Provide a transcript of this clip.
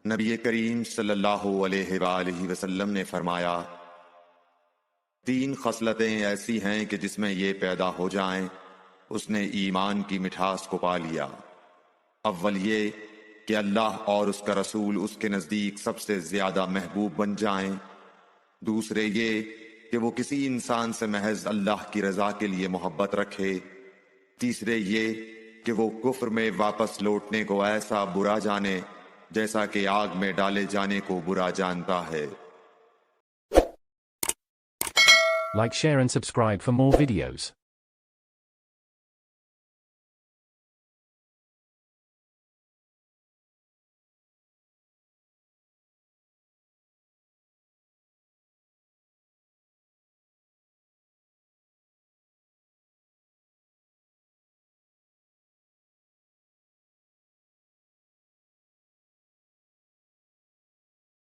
नबी करीम सल्लल्लाहु अलैहि वसल्लम ने फरमाया, 3 खसलतें ऐसी हैं कि जिसमें ये पैदा हो जाएं, उसने ईमान की मिठास को पा लिया। अव्वल ये कि अल्लाह और उसका रसूल उसके नज़दीक सबसे ज्यादा महबूब बन जाएं। दूसरे ये कि वो किसी इंसान से महज अल्लाह की रजा के लिए मोहब्बत रखे। तीसरे ये कि वो कुफ्र में वापस लौटने को ऐसा बुरा जाने जैसा कि आग में डाले जाने को बुरा जानता है। Like, share and subscribe for more videos.